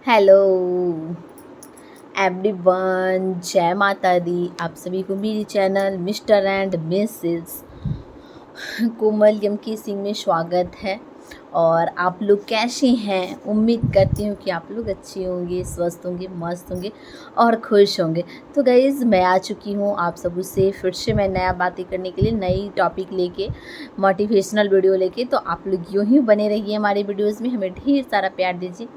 Hello everyone, जय माता दी। आप सभी को मेरी चैनल मिस्टर एंड मिसेस कोमल यमकी सिंह में स्वागत है। और आप लोग कैसे हैं? उम्मीद करती हूँ कि आप लोग अच्छे होंगे, स्वस्थ होंगे, मस्त होंगे और खुश होंगे। तो गाइज़, मैं आ चुकी हूँ आप सबसे फिर से मैं नया बातें करने के लिए, नई टॉपिक लेके, मोटिवेशनल वीडियो लेके। तो आप लोग यूँ ही बने रहिए हमारे वीडियोज़ में, हमें ढेर सारा प्यार दीजिए,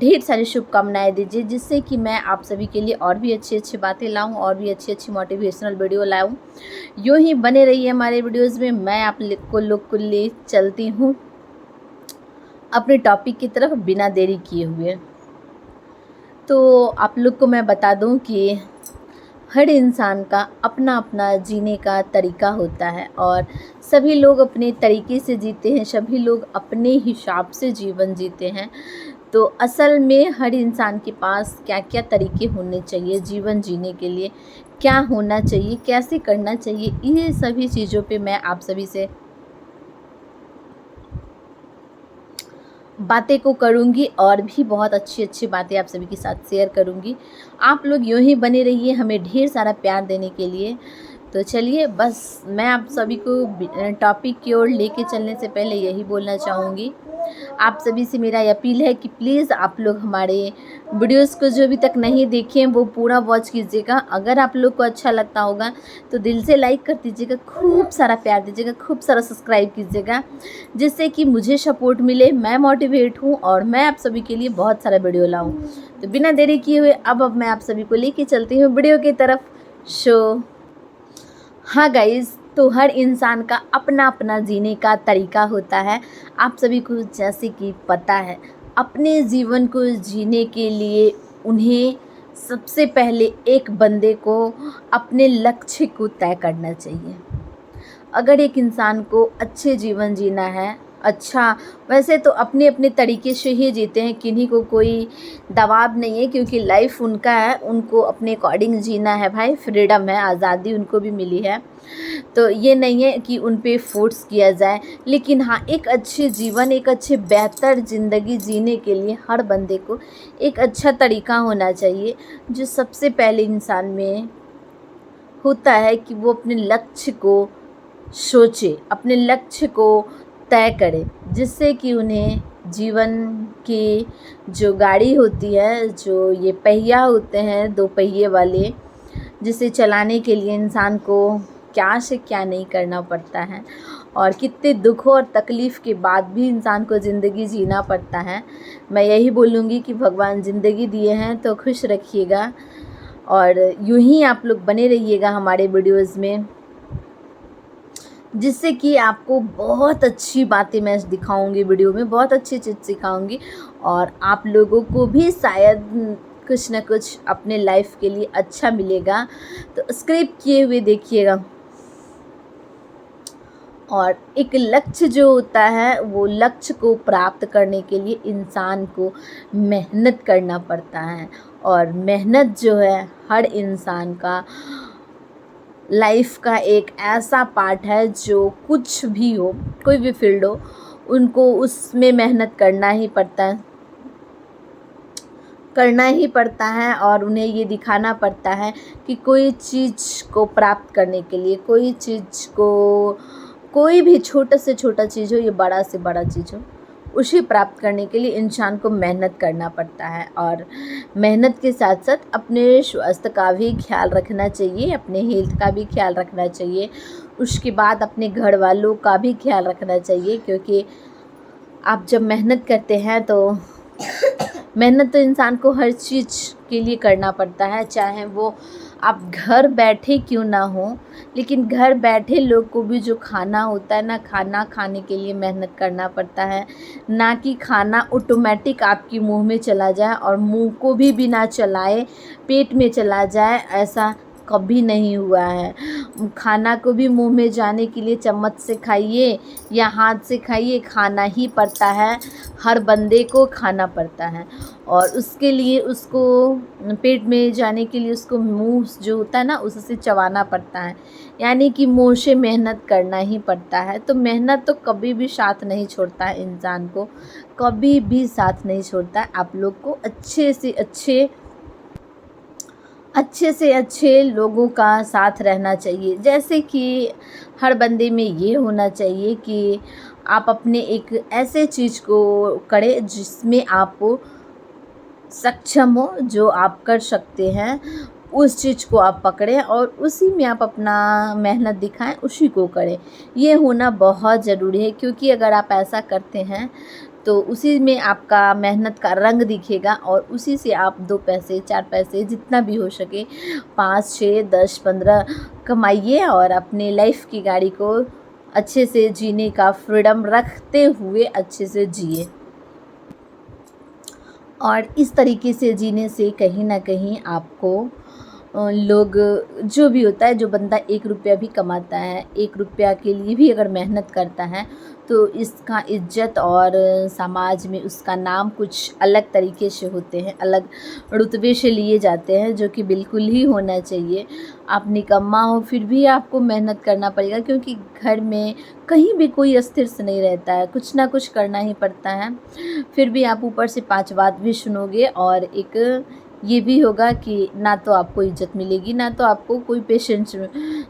ढेर सारी शुभकामनाएं दीजिए, जिससे कि मैं आप सभी के लिए और भी अच्छी अच्छी बातें लाऊं और भी अच्छी अच्छी मोटिवेशनल वीडियो लाऊं। यूँ ही बने रहिए हमारे वीडियोस में। मैं आप लोग को ले चलती हूँ अपने टॉपिक की तरफ बिना देरी किए हुए। तो आप लोग को मैं बता दूं कि हर इंसान का अपना अपना जीने का तरीका होता है और सभी लोग अपने तरीके से जीते हैं, सभी लोग अपने हिसाब से जीवन जीते हैं। तो असल में हर इंसान के पास क्या क्या तरीके होने चाहिए जीवन जीने के लिए, क्या होना चाहिए, कैसे करना चाहिए, ये सभी चीज़ों पे मैं आप सभी से बातें को करूँगी और भी बहुत अच्छी अच्छी बातें आप सभी के साथ शेयर करूँगी। आप लोग यूँ ही बने रहिए हमें ढेर सारा प्यार देने के लिए। तो चलिए, बस मैं आप सभी को टॉपिक की ओर लेके चलने से पहले यही बोलना चाहूँगी, आप सभी से मेरा अपील है कि प्लीज़ आप लोग हमारे वीडियोस को जो अभी तक नहीं देखे हैं वो पूरा वॉच कीजिएगा। अगर आप लोग को अच्छा लगता होगा तो दिल से लाइक कर दीजिएगा, खूब सारा प्यार दीजिएगा, खूब सारा सब्सक्राइब कीजिएगा, जिससे कि मुझे सपोर्ट मिले, मैं मोटिवेट हूँ और मैं आप सभी के लिए बहुत सारा वीडियो लाऊँ। तो बिना देरी किए हुए अब मैं आप सभी को लेके चलती हूँ वीडियो की तरफ। हाँ गाइज़, तो हर इंसान का अपना अपना जीने का तरीका होता है। आप सभी को जैसे कि पता है, अपने जीवन को जीने के लिए उन्हें सबसे पहले एक बंदे को अपने लक्ष्य को तय करना चाहिए। अगर एक इंसान को अच्छे जीवन जीना है, अच्छा, वैसे तो अपने अपने तरीके से ही जीते हैं, किन्हीं को कोई दबाव नहीं है, क्योंकि लाइफ उनका है, उनको अपने अकॉर्डिंग जीना है भाई, फ्रीडम है, आज़ादी उनको भी मिली है। तो ये नहीं है कि उन पे फोर्स किया जाए, लेकिन हाँ, एक अच्छे जीवन, एक अच्छे बेहतर ज़िंदगी जीने के लिए हर बंदे को एक अच्छा तरीका होना चाहिए। जो सबसे पहले इंसान में होता है कि वो अपने लक्ष्य को सोचे, अपने लक्ष्य को तय करे, जिससे कि उन्हें जीवन की जो गाड़ी होती है, जो ये पहिया होते हैं, दो पहिए वाले, जिसे चलाने के लिए इंसान को क्या से क्या नहीं करना पड़ता है और कितने दुखों और तकलीफ़ के बाद भी इंसान को ज़िंदगी जीना पड़ता है। मैं यही बोलूँगी कि भगवान ज़िंदगी दिए हैं तो खुश रखिएगा और यूं ही आप लोग बने रहिएगा हमारे वीडियोज़ में, जिससे कि आपको बहुत अच्छी बातें मैं दिखाऊंगी, वीडियो में बहुत अच्छी चीज़ सिखाऊंगी और आप लोगों को भी शायद कुछ ना कुछ अपने लाइफ के लिए अच्छा मिलेगा। तो स्क्रिप्ट किए हुए देखिएगा। और एक लक्ष्य जो होता है, वो लक्ष्य को प्राप्त करने के लिए इंसान को मेहनत करना पड़ता है और मेहनत जो है हर इंसान का लाइफ का एक ऐसा पार्ट है, जो कुछ भी हो, कोई भी फील्ड हो, उनको उसमें मेहनत करना ही पड़ता है और उन्हें ये दिखाना पड़ता है कि कोई चीज़ को प्राप्त करने के लिए, कोई चीज़ को, कोई भी छोटा से छोटा चीज़ हो, ये बड़ा से बड़ा चीज़ हो, उसे प्राप्त करने के लिए इंसान को मेहनत करना पड़ता है। और मेहनत के साथ साथ अपने स्वास्थ्य का भी ख्याल रखना चाहिए, अपने हेल्थ का भी ख्याल रखना चाहिए, उसके बाद अपने घर वालों का भी ख्याल रखना चाहिए, क्योंकि आप जब मेहनत करते हैं तो मेहनत तो इंसान को हर चीज़ के लिए करना पड़ता है, चाहे वो आप घर बैठे क्यों ना हो, लेकिन घर बैठे लोग को भी जो खाना होता है ना, खाना खाने के लिए मेहनत करना पड़ता है, ना कि खाना ऑटोमेटिक आपके मुंह में चला जाए और मुंह को भी बिना चलाए पेट में चला जाए, ऐसा कभी नहीं हुआ है। खाना को भी मुंह में जाने के लिए चम्मच से खाइए या हाथ से खाइए, खाना ही पड़ता है, हर बंदे को खाना पड़ता है। और उसके लिए उसको पेट में जाने के लिए उसको मुंह जो होता है ना उससे चबाना पड़ता है, यानी कि मुंह से मेहनत करना ही पड़ता है। तो मेहनत तो कभी भी साथ नहीं छोड़ता है, इंसान को कभी भी साथ नहीं छोड़ता है। आप लोग को अच्छे से अच्छे लोगों का साथ रहना चाहिए। जैसे कि हर बंदे में ये होना चाहिए कि आप अपने एक ऐसे चीज़ को करें जिसमें आप सक्षम हो, जो आप कर सकते हैं उस चीज़ को आप पकड़ें और उसी में आप अपना मेहनत दिखाएं, उसी को करें। ये होना बहुत ज़रूरी है, क्योंकि अगर आप ऐसा करते हैं तो उसी में आपका मेहनत का रंग दिखेगा और उसी से आप 2 पैसे 4 पैसे जितना भी हो सके 5 6 10 15 कमाइए और अपने लाइफ की गाड़ी को अच्छे से जीने का फ्रीडम रखते हुए अच्छे से जिए। और इस तरीके से जीने से कहीं न कहीं आपको लोग जो भी होता है, जो बंदा 1 रुपया भी कमाता है, 1 रुपया के लिए भी अगर मेहनत करता है तो इसका इज़्ज़त और समाज में उसका नाम कुछ अलग तरीके से होते हैं, अलग रुतबे से लिए जाते हैं, जो कि बिल्कुल ही होना चाहिए। आप निकम्मा हो फिर भी आपको मेहनत करना पड़ेगा, क्योंकि घर में कहीं भी कोई अस्थिर से नहीं रहता है, कुछ ना कुछ करना ही पड़ता है। फिर भी आप ऊपर से 5 बात भी सुनोगे और एक ये भी होगा कि ना तो आपको इज़्ज़त मिलेगी, ना तो आपको कोई पेशेंस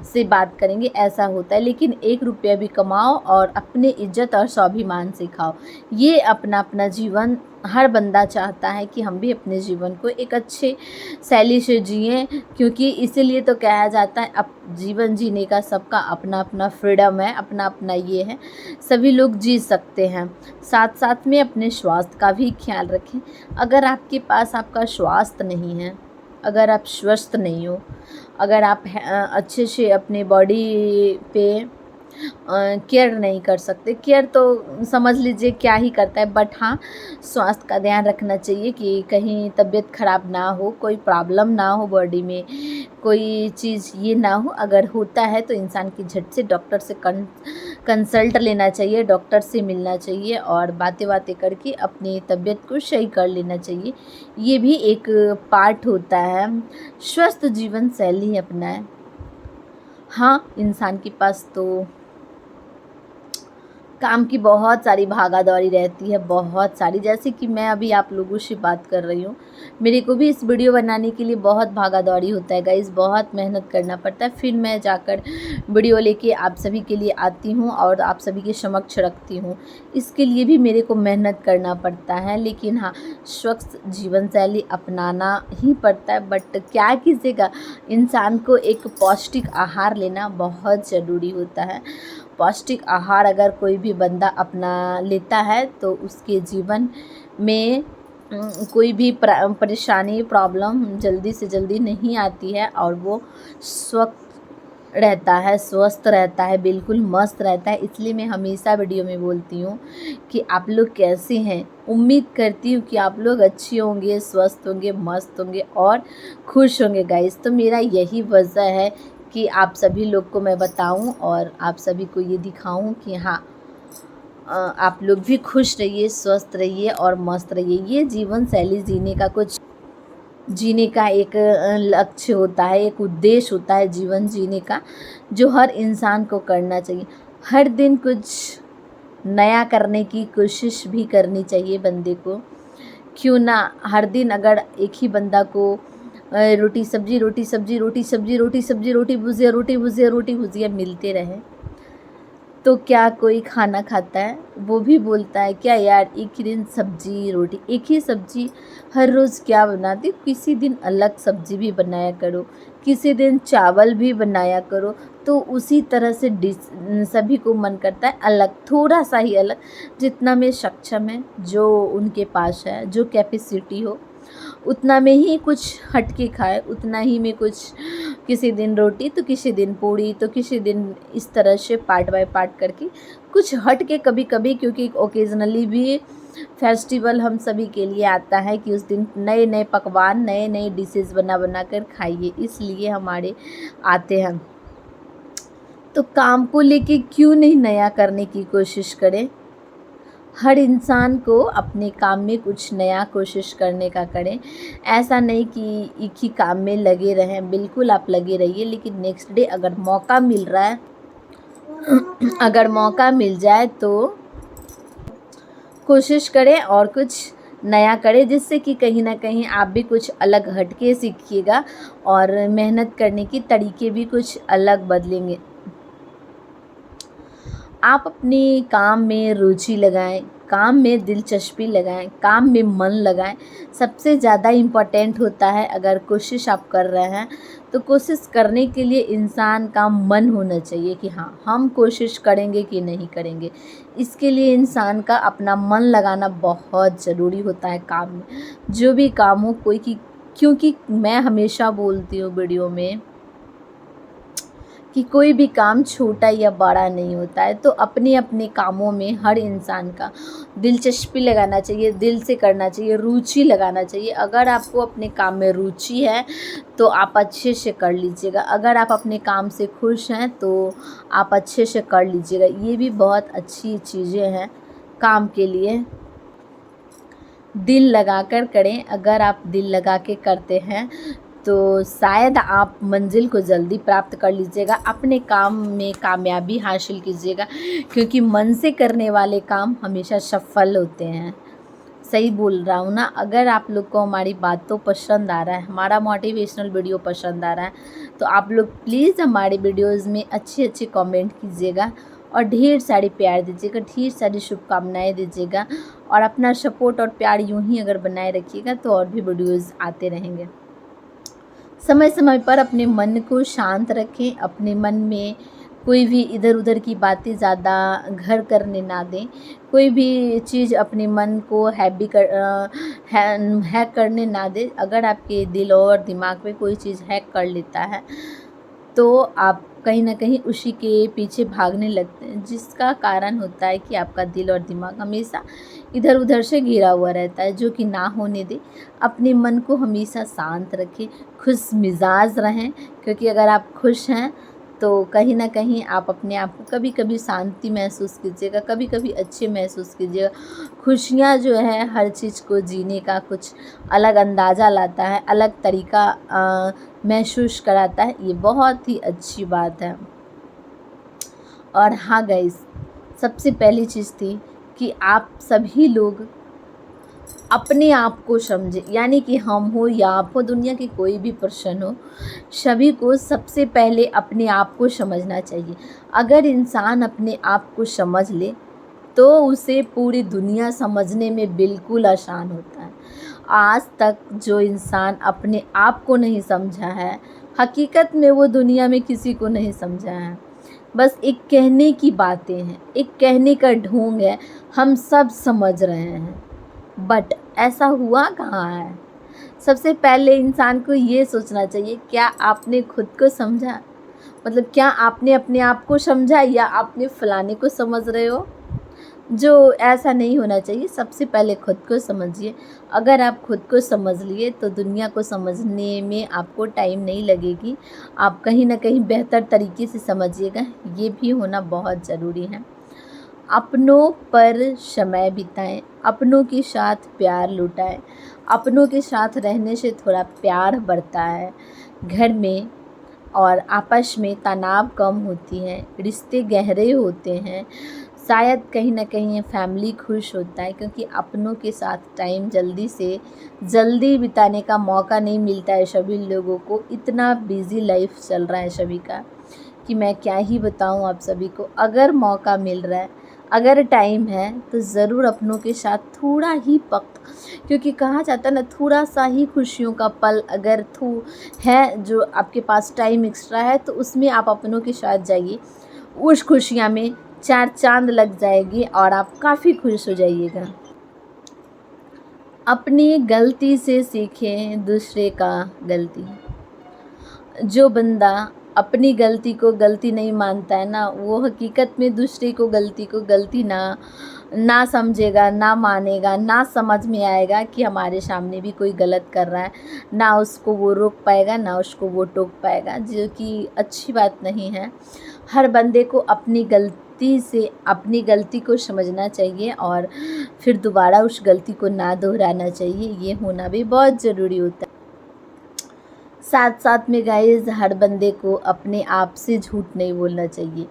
से बात करेंगे, ऐसा होता है। लेकिन 1 रुपया भी कमाओ और अपने इज़्ज़त और स्वाभिमान से खाओ। ये अपना जीवन हर बंदा चाहता है कि हम भी अपने जीवन को एक अच्छे शैली से जिएँ, क्योंकि इसीलिए तो कहा जाता है अब जीवन जीने का सबका अपना फ्रीडम है, अपना ये है, सभी लोग जी सकते हैं। साथ साथ में अपने स्वास्थ्य का भी ख्याल रखें। अगर आपके पास आपका स्वास्थ्य नहीं है, अगर आप स्वस्थ नहीं हो, अगर आप अच्छे से अपने बॉडी पे केयर नहीं कर सकते, केयर तो समझ लीजिए क्या ही करता है, बट हाँ स्वास्थ्य का ध्यान रखना चाहिए कि कहीं तबीयत ख़राब ना हो, कोई प्रॉब्लम ना हो बॉडी में, कोई चीज़ ये ना हो। अगर होता है तो इंसान की झट से डॉक्टर से कंसल्ट लेना चाहिए, डॉक्टर से मिलना चाहिए और बातें करके अपनी तबीयत को सही कर लेना चाहिए। ये भी एक पार्ट होता है, स्वस्थ जीवन शैली अपनाएं। हाँ, इंसान के पास तो काम की बहुत सारी भागा-दौड़ी रहती है, बहुत सारी। जैसे कि मैं अभी आप लोगों से बात कर रही हूँ, मेरे को भी इस वीडियो बनाने के लिए बहुत भागा-दौड़ी होता है गाइज़, बहुत मेहनत करना पड़ता है। फिर मैं जाकर वीडियो लेके आप सभी के लिए आती हूँ और आप सभी के समक्ष रखती हूँ। इसके लिए भी मेरे को मेहनत करना पड़ता है, लेकिन हाँ, स्वस्थ जीवन शैली अपनाना ही पड़ता है। बट क्या कीजिएगा, इंसान को एक पौष्टिक आहार लेना बहुत ज़रूरी होता है। पौष्टिक आहार अगर कोई भी बंदा अपना लेता है तो उसके जीवन में कोई भी परेशानी प्रॉब्लम जल्दी से जल्दी नहीं आती है और वो स्वस्थ रहता है, बिल्कुल मस्त रहता है। इसलिए मैं हमेशा वीडियो में बोलती हूँ कि आप लोग कैसे हैं। उम्मीद करती हूँ कि आप लोग अच्छे होंगे, स्वस्थ होंगे, मस्त होंगे और खुश होंगे गाइस। तो मेरा यही वजह है कि आप सभी लोग को मैं बताऊं और आप सभी को ये दिखाऊं कि हाँ, आप लोग भी खुश रहिए, स्वस्थ रहिए और मस्त रहिए। ये जीवन शैली जीने का एक लक्ष्य होता है, एक उद्देश्य होता है जीवन जीने का, जो हर इंसान को करना चाहिए। हर दिन कुछ नया करने की कोशिश भी करनी चाहिए बंदे को। क्यों ना हर दिन अगर एक ही बंदा को रोटी सब्जी रोटी सब्जी रोटी सब्जी रोटी सब्जी रोटी भुजिया रोटी भुजिया रोटी भुजिया मिलते रहे तो क्या कोई खाना खाता है? वो भी बोलता है क्या यार एक ही दिन सब्जी रोटी, एक ही सब्जी हर रोज़ क्या बनाती, किसी दिन अलग सब्जी भी बनाया करो, किसी दिन चावल भी बनाया करो। तो उसी तरह से डिश सभी को मन करता है अलग, थोड़ा सा ही अलग, जितना में सक्षम है, जो उनके पास है, जो कैपेसिटी हो उतना में ही कुछ हट के खाए, उतना ही में कुछ, किसी दिन रोटी तो किसी दिन पूड़ी तो किसी दिन इस तरह से पार्ट बाय पार्ट करके कुछ हट के कभी कभी, क्योंकि ओकेजनली भी फेस्टिवल हम सभी के लिए आता है कि उस दिन नए नए पकवान, नए नए डिशेज़ बना बना कर खाइए, इसलिए हमारे आते हैं। तो काम को लेके क्यों नहीं नया करने की कोशिश करें। हर इंसान को अपने काम में कुछ नया कोशिश करने का करें। ऐसा नहीं कि एक ही काम में लगे रहें, बिल्कुल आप लगे रहिए, लेकिन नेक्स्ट डे अगर मौका मिल रहा है अगर मौका मिल जाए तो कोशिश करें और कुछ नया करें, जिससे कि कहीं ना कहीं आप भी कुछ अलग हटके सीखिएगा और मेहनत करने की तरीके भी कुछ अलग बदलेंगे। आप अपने काम में रुचि लगाएं, काम में दिलचस्पी लगाएं, काम में मन लगाएं। सबसे ज़्यादा इम्पोर्टेंट होता है, अगर कोशिश आप कर रहे हैं तो कोशिश करने के लिए इंसान का मन होना चाहिए कि हाँ, हम कोशिश करेंगे कि नहीं करेंगे। इसके लिए इंसान का अपना मन लगाना बहुत ज़रूरी होता है काम में, जो भी काम हो कोई की। क्योंकि मैं हमेशा बोलती हूँ वीडियो में कि कोई भी काम छोटा या बड़ा नहीं होता है, तो अपने अपने कामों में हर इंसान का दिलचस्पी लगाना चाहिए, दिल से करना चाहिए, रुचि लगाना चाहिए। अगर आपको अपने काम में रुचि है तो आप अच्छे से कर लीजिएगा, अगर आप अपने काम से खुश हैं तो आप अच्छे से कर लीजिएगा। ये भी बहुत अच्छी चीज़ें हैं काम के लिए। दिल लगा कर करें, अगर आप दिल लगा के करते हैं तो शायद आप मंजिल को जल्दी प्राप्त कर लीजिएगा, अपने काम में कामयाबी हासिल कीजिएगा, क्योंकि मन से करने वाले काम हमेशा सफल होते हैं। सही बोल रहा हूँ ना। अगर आप लोग को हमारी बातों पसंद आ रहा है, हमारा मोटिवेशनल वीडियो पसंद आ रहा है, तो आप लोग प्लीज़ हमारे वीडियोज़ में अच्छे अच्छे कमेंट कीजिएगा और ढेर सारी प्यार दीजिएगा, ढेर सारी शुभकामनाएँ दीजिएगा, और अपना सपोर्ट और प्यार यूँ ही अगर बनाए रखिएगा तो और भी वीडियोज़ आते रहेंगे। समय समय पर अपने मन को शांत रखें, अपने मन में कोई भी इधर उधर की बातें ज़्यादा घर करने ना दें। कोई भी चीज़ अपने मन को हैक करने ना दें। अगर आपके दिल और दिमाग में कोई चीज़ हैक कर लेता है तो आप कहीं ना कहीं उसी के पीछे भागने लगते हैं, जिसका कारण होता है कि आपका दिल और दिमाग हमेशा इधर उधर से घिरा हुआ रहता है, जो कि ना होने दे। अपने मन को हमेशा शांत रखें, खुश मिजाज रहें, क्योंकि अगर आप खुश हैं तो कहीं ना कहीं आप अपने आप को कभी कभी शांति महसूस कीजिएगा, कभी कभी अच्छे महसूस कीजिएगा। खुशियाँ जो है हर चीज़ को जीने का कुछ अलग अंदाज़ा लाता है, अलग तरीका महसूस कराता है। ये बहुत ही अच्छी बात है। और हाँ गाइस, सबसे पहली चीज़ थी कि आप सभी लोग अपने आप को समझे, यानी कि हम हो या आप हो, दुनिया की कोई भी पर्सन हो, सभी को सबसे पहले अपने आप को समझना चाहिए। अगर इंसान अपने आप को समझ ले तो उसे पूरी दुनिया समझने में बिल्कुल आसान होता है। आज तक जो इंसान अपने आप को नहीं समझा है, हकीकत में वो दुनिया में किसी को नहीं समझा है। बस एक कहने की बातें हैं, एक कहने का ढोंग है, हम सब समझ रहे हैं, बट ऐसा हुआ कहाँ है। सबसे पहले इंसान को ये सोचना चाहिए, क्या आपने खुद को समझा? मतलब क्या आपने अपने आप को समझा या आपने फलाने को समझ रहे हो? जो ऐसा नहीं होना चाहिए। सबसे पहले खुद को समझिए। अगर आप खुद को समझ लिए तो दुनिया को समझने में आपको टाइम नहीं लगेगी, आप कहीं ना कहीं बेहतर तरीके से समझिएगा। ये भी होना बहुत ज़रूरी है। अपनों पर समय बिताएं, अपनों के साथ प्यार लुटाएं। अपनों के साथ रहने से थोड़ा प्यार बढ़ता है, घर में और आपस में तनाव कम होती है, रिश्ते गहरे होते हैं, शायद कहीं ना कहीं फैमिली खुश होता है, क्योंकि अपनों के साथ टाइम जल्दी बिताने का मौका नहीं मिलता है सभी लोगों को। इतना बिज़ी लाइफ चल रहा है सभी का कि मैं क्या ही बताऊं आप सभी को। अगर मौका मिल रहा है, अगर टाइम है, तो ज़रूर अपनों के साथ थोड़ा ही वक्त, क्योंकि कहा जाता है ना, थोड़ा सा ही खुशियों का पल अगर है जो आपके पास टाइम एक्स्ट्रा है, तो उसमें आप अपनों के साथ जाइए। उस खुशियाँ में 4 चांद लग जाएगी और आप काफ़ी खुश हो जाइएगा। अपनी गलती से सीखें दूसरे का गलती। जो बंदा अपनी गलती को गलती नहीं मानता है ना, वो हकीकत में दूसरे को गलती ना ना समझेगा, ना मानेगा, ना समझ में आएगा कि हमारे सामने भी कोई गलत कर रहा है, ना उसको वो रोक पाएगा, ना उसको वो टोक पाएगा, जो कि अच्छी बात नहीं है। हर बंदे को अपनी गलती को समझना चाहिए और फिर दोबारा उस गलती को ना दोहराना चाहिए, ये होना भी बहुत ज़रूरी होता है। साथ साथ में गाइस हर बंदे को अपने आप से झूठ नहीं बोलना चाहिए।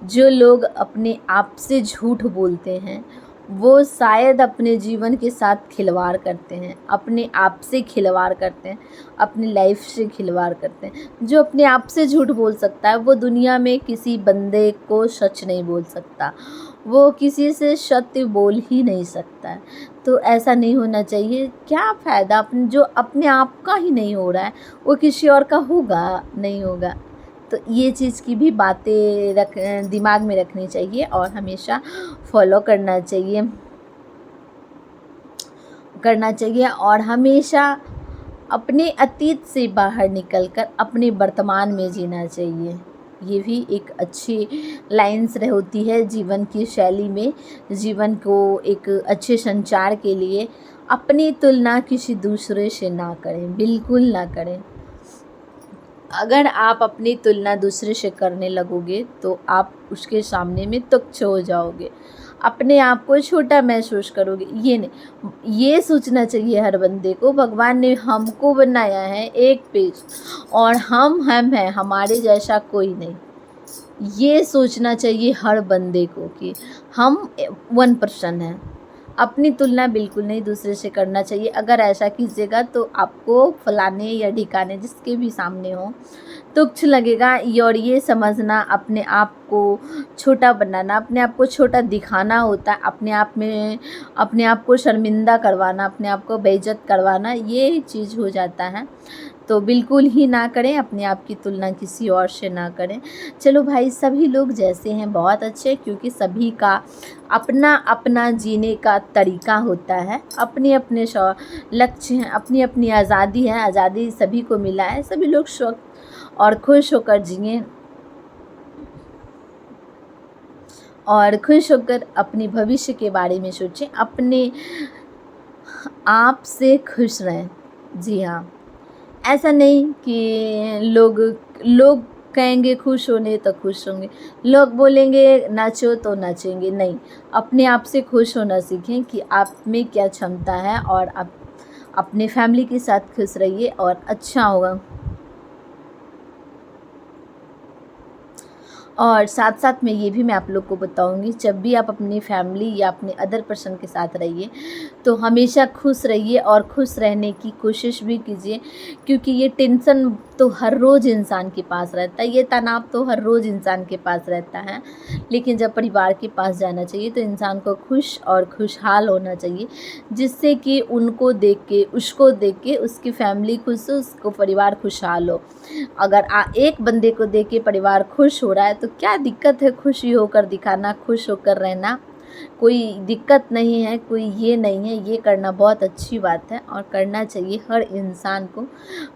जो लोग अपने आप से झूठ बोलते हैं वो शायद अपने जीवन के साथ खिलवाड़ करते हैं, अपने आप से खिलवाड़ करते हैं, अपनी लाइफ से खिलवाड़ करते हैं। जो अपने आप से झूठ बोल सकता है वो दुनिया में किसी बंदे को सच नहीं बोल सकता, वो किसी से सत्य बोल ही नहीं सकता है। तो ऐसा नहीं होना चाहिए। क्या फ़ायदा जो अपने आप का ही नहीं हो रहा है वो किसी और का होगा नहीं होगा। तो ये चीज़ की भी बातें दिमाग में रखनी चाहिए और हमेशा फॉलो करना चाहिए और हमेशा अपने अतीत से बाहर निकलकर अपने वर्तमान में जीना चाहिए। ये भी एक अच्छी लाइन्स होती है जीवन की शैली में। जीवन को एक अच्छे संचार के लिए अपनी तुलना किसी दूसरे से ना करें, बिल्कुल ना करें। अगर आप अपनी तुलना दूसरे से करने लगोगे तो आप उसके सामने में तुच्छ हो जाओगे, अपने आप को छोटा महसूस करोगे। ये सोचना चाहिए हर बंदे को, भगवान ने हमको बनाया है एक पेज और हम हैं, हमारे जैसा कोई नहीं। ये सोचना चाहिए हर बंदे को कि हम 1% हैं। अपनी तुलना बिल्कुल नहीं दूसरे से करना चाहिए। अगर ऐसा कीजिएगा तो आपको फलाने या ढिकाने जिसके भी सामने हो तुच्छ लगेगा। और ये समझना अपने आप को छोटा बनाना, अपने आप को छोटा दिखाना होता है, अपने आप को शर्मिंदा करवाना, अपने आप को बेइज्जत करवाना, ये चीज़ हो जाता है। तो बिल्कुल ही ना करें, अपने आप की तुलना किसी और से ना करें। चलो भाई, सभी लोग जैसे हैं बहुत अच्छे, क्योंकि सभी का अपना अपना जीने का तरीका होता है, अपने अपने लक्ष्य हैं, अपनी अपनी आज़ादी है, आज़ादी सभी को मिला है। सभी लोग शौक और खुश होकर जिएं और खुश होकर अपने भविष्य के बारे में सोचें, अपने आप से खुश रहें। जी हाँ, ऐसा नहीं कि लोग कहेंगे खुश होने तो खुश होंगे, लोग बोलेंगे नाचो तो नाचेंगे। नहीं, अपने आप से खुश होना सीखें कि आप में क्या क्षमता है और आप अपने फैमिली के साथ खुश रहिए और अच्छा होगा। और साथ साथ में ये भी मैं आप लोग को बताऊंगी, जब भी आप अपनी फैमिली या अपने अदर पर्सन के साथ रहिए तो हमेशा खुश रहिए और खुश रहने की कोशिश भी कीजिए, क्योंकि ये टेंशन तो हर रोज़ इंसान के पास रहता है, ये तनाव तो हर रोज़ इंसान के पास रहता है। लेकिन जब परिवार के पास जाना चाहिए तो इंसान को खुश और खुशहाल होना चाहिए, जिससे कि उसको देख के उसकी फैमिली खुश हो, उसको परिवार खुशहाल हो। अगर एक बंदे को देख के परिवार खुश हो रहा है तो क्या दिक्कत है खुशी होकर दिखाना, खुश होकर रहना, कोई दिक्कत नहीं है, कोई ये नहीं है। ये करना बहुत अच्छी बात है और करना चाहिए हर इंसान को।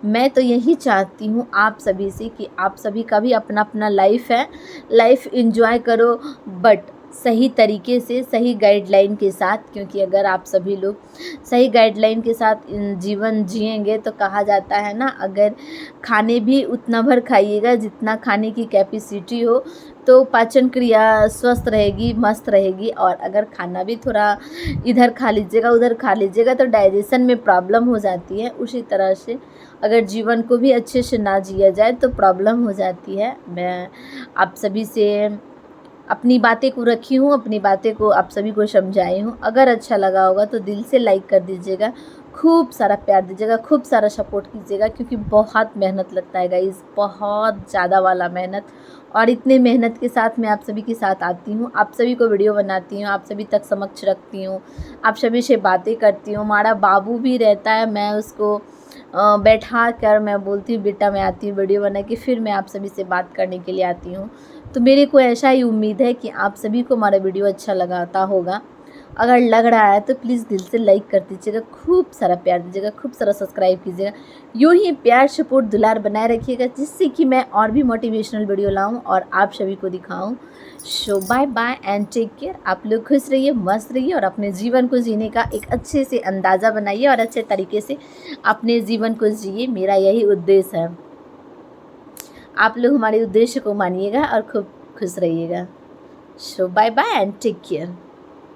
मैं तो यही चाहती हूँ आप सभी से कि आप सभी का भी अपना अपना लाइफ है, लाइफ एंजॉय करो, बट सही तरीके से, सही गाइडलाइन के साथ। क्योंकि अगर आप सभी लोग सही गाइडलाइन के साथ जीवन जिएंगे तो कहा जाता है ना, अगर खाने भी उतना भर खाइएगा जितना खाने की कैपेसिटी हो तो पाचन क्रिया स्वस्थ रहेगी, मस्त रहेगी। और अगर खाना भी थोड़ा इधर खा लीजिएगा उधर खा लीजिएगा तो डाइजेशन में प्रॉब्लम हो जाती है। उसी तरह से अगर जीवन को भी अच्छे से ना जिया जाए तो प्रॉब्लम हो जाती है। मैं आप सभी से अपनी बातें को रखी हूँ, अपनी बातें को आप सभी को समझाई हूँ। अगर अच्छा लगा होगा तो दिल से लाइक कर दीजिएगा, खूब सारा प्यार दीजिएगा, खूब सारा सपोर्ट कीजिएगा, क्योंकि बहुत मेहनत लगता है गाइस, बहुत ज़्यादा वाला मेहनत। और इतने मेहनत के साथ मैं आप सभी के साथ आती हूँ, आप सभी को वीडियो बनाती हूँ, आप सभी तक समक्ष रखती हूँ, आप सभी से बातें करती हूँ। हमारा बाबू भी रहता है, मैं उसको बैठा कर मैं बोलती हूँ बेटा मैं आती हूँ वीडियो बना के, फिर मैं आप सभी से बात करने के लिए आती हूँ। तो मेरे को ऐसा ही उम्मीद है कि आप सभी को हमारा वीडियो अच्छा लगाता होगा अगर लग रहा है तो प्लीज़ दिल से लाइक कर दीजिएगा, खूब सारा प्यार दीजिएगा, खूब सारा सब्सक्राइब कीजिएगा। यूँ ही प्यार सपोर्ट दुलार बनाए रखिएगा, जिससे कि मैं और भी मोटिवेशनल वीडियो लाऊं और आप सभी को दिखाऊं। So bye bye and take care. आप लोग खुश रहिए, मस्त रहिए और अपने जीवन को जीने का एक अच्छे से अंदाज़ा बनाइए और अच्छे तरीके से अपने जीवन को जिए। मेरा यही उद्देश्य है। आप लोग हमारे उद्देश्य को मानिएगा और खूब खुश रहिएगा। So bye bye and take care.